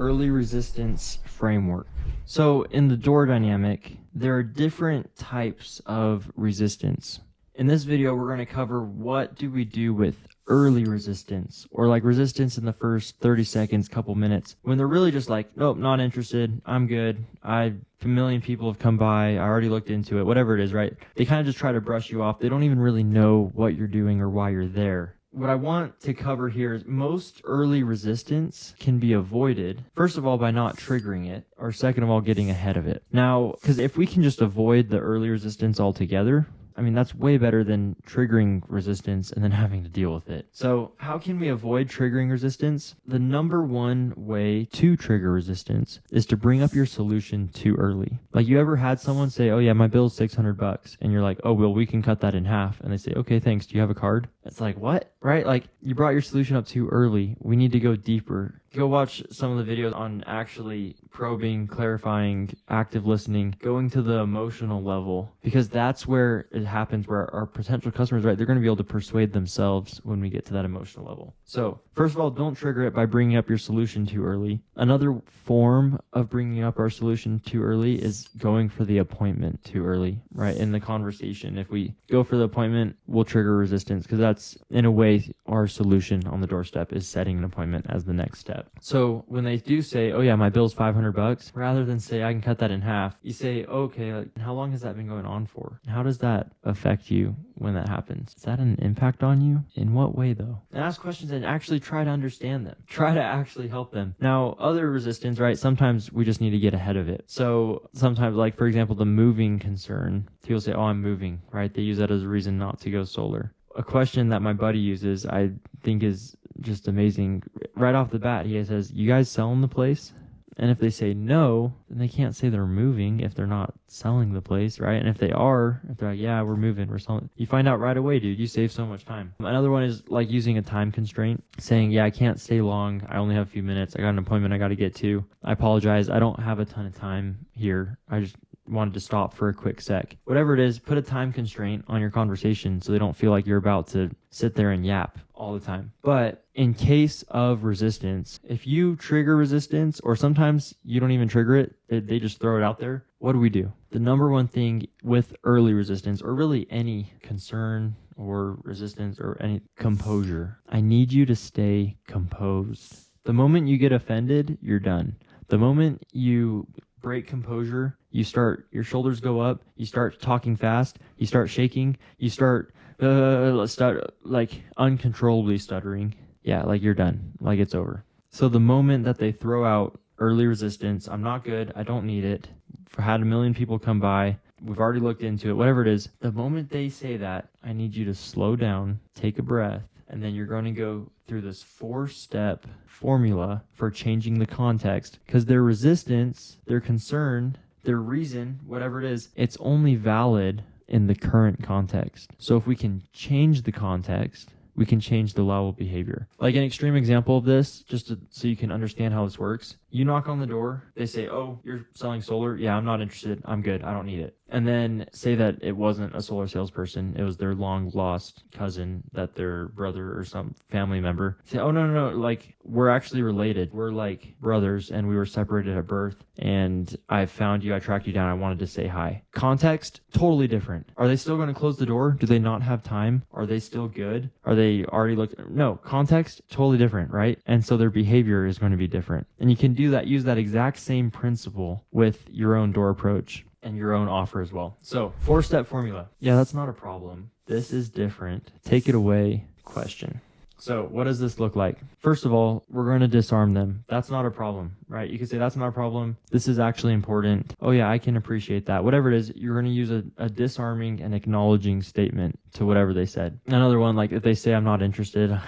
early resistance framework. So in the door dynamic, there are different types of resistance. In this video, we're going to cover what do we do with early resistance, or like resistance in the first 30 seconds, couple minutes, when they're really just like, nope, not interested, I'm good, a million people have come by, I already looked into it, whatever it is, right? They kind of just try to brush you off. They don't even really know what you're doing or why you're there. What I want to cover here is most early resistance can be avoided, first of all, by not triggering it, or second of all, getting ahead of it. Now, because if we can just avoid the early resistance altogether, I mean, that's way better than triggering resistance and then having to deal with it. So how can we avoid triggering resistance? The number one way to trigger resistance is to bring up your solution too early. Like, you ever had someone say, oh yeah, my bill's $600, and you're like, oh, well, we can cut that in half. And they say, okay, thanks. Do you have a card? It's like, what? Right? Like, you brought your solution up too early. We need to go deeper. Go watch some of the videos on actually probing, clarifying, active listening, going to the emotional level, because that's where it happens, where our potential customers, right, they're going to be able to persuade themselves when we get to that emotional level. So first of all, don't trigger it by bringing up your solution too early. Another form of bringing up our solution too early is going for the appointment too early, right? In the conversation, if we go for the appointment, we'll trigger resistance, because that's, in a way, our solution on the doorstep is setting an appointment as the next step. So when they do say, oh yeah, my bill's $500, rather than say, I can cut that in half, you say, okay, like, how long has that been going on for? How does that affect you when that happens? Is that an impact on you? In what way, though? And ask questions and actually try to understand them. Try to actually help them. Now, other resistance, right? Sometimes we just need to get ahead of it. So sometimes, like, for example, the moving concern, people say, oh, I'm moving, right? They use that as a reason not to go solar. A question that my buddy uses, I think, is just amazing. Right off the bat, he says, you guys selling the place? And if they say no, then they can't say they're moving if they're not selling the place, right? And if they are, if they're like, yeah, we're moving, we're selling, you find out right away, dude. You save so much time. Another one is like using a time constraint, saying, yeah, I can't stay long. I only have a few minutes. I got an appointment I got to get to. I apologize. I don't have a ton of time here. I just wanted to stop for a quick sec. Whatever it is, put a time constraint on your conversation so they don't feel like you're about to sit there and yap all the time. But in case of resistance, if you trigger resistance, or sometimes you don't even trigger it, they just throw it out there, what do? The number one thing with early resistance, or really any concern or resistance or any composure, I need you to stay composed. The moment you get offended, you're done. The moment you break composure, your shoulders go up, you start talking fast, you start shaking, you start like uncontrollably stuttering. Yeah, like you're done, like it's over. So the moment that they throw out early resistance, I'm not good, I don't need it, had a million people come by, we've already looked into it, whatever it is, the moment they say that, I need you to slow down, take a breath, and then you're going to go through this 4-step formula for changing the context, because their resistance, their concern, their reason, whatever it is, it's only valid in the current context. So if we can change the context, we can change the allowable behavior. Like an extreme example of this, so you can understand how this works. You knock on the door, they say, oh, you're selling solar? Yeah, I'm not interested. I'm good. I don't need it. And then say that it wasn't a solar salesperson. It was their long lost cousin, that their brother or some family member. Say, oh, no. Like, we're actually related. We're like brothers, and we were separated at birth. And I found you. I tracked you down. I wanted to say hi. Context, totally different. Are they still going to close the door? Do they not have time? Are they still good? Are they already looked? No, context, totally different, right? And so their behavior is going to be different. And you can use that exact same principle with your own door approach and your own offer as well. So 4-step formula. Yeah, that's not a problem. This is different. Take it away. Question. So what does this look like? First of all, we're going to disarm them. That's not a problem, right? You can say that's not a problem. This is actually important. Oh yeah, I can appreciate that. Whatever it is, you're going to use a disarming and acknowledging statement to whatever they said. Another one, like if they say I'm not interested,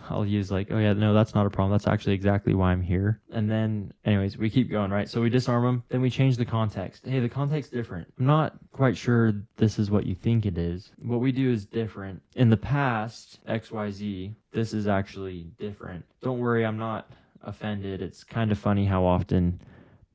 I'll use like, oh yeah, no, that's not a problem. That's actually exactly why I'm here. And then anyways, we keep going, right? So we disarm them, then we change the context. Hey, the context's different. I'm not quite sure this is what you think it is. What we do is different. In the past, XYZ, this is actually different. Don't worry, I'm not offended. It's kind of funny how often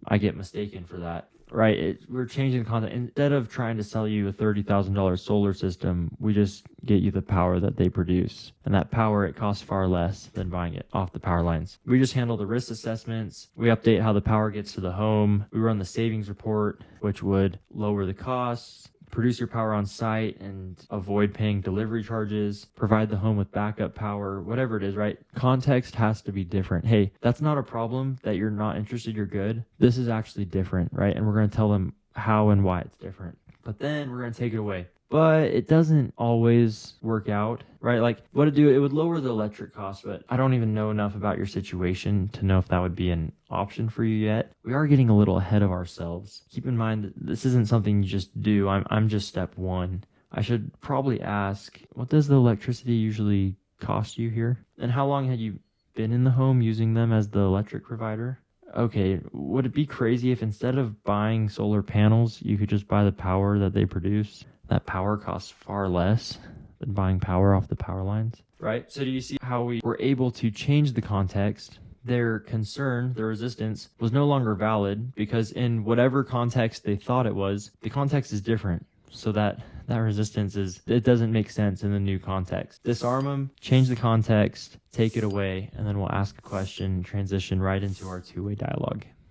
I get mistaken for that. right? We're changing the content. Instead of trying to sell you a $30,000 solar system, we just get you the power that they produce. And that power, it costs far less than buying it off the power lines. We just handle the risk assessments. We update how the power gets to the home. We run the savings report, which would lower the costs, produce your power on site and avoid paying delivery charges, provide the home with backup power, whatever it is, right? Context has to be different. Hey, that's not a problem that you're not interested, you're good. This is actually different, right? And we're going to tell them how and why it's different. But then we're going to take it away. But it doesn't always work out, right? Like what it would lower the electric cost, but I don't even know enough about your situation to know if that would be an option for you yet. We are getting a little ahead of ourselves. Keep in mind that this isn't something you just do. I'm just step one. I should probably ask, what does the electricity usually cost you here? And how long had you been in the home using them as the electric provider? Okay, would it be crazy if instead of buying solar panels, you could just buy the power that they produce? That power costs far less than buying power off the power lines, right? So do you see how we were able to change the context? Their concern, their resistance, was no longer valid because in whatever context they thought it was, the context is different. So that resistance it doesn't make sense in the new context. Disarm them, change the context, take it away, and then we'll ask a question, transition right into our two-way dialogue.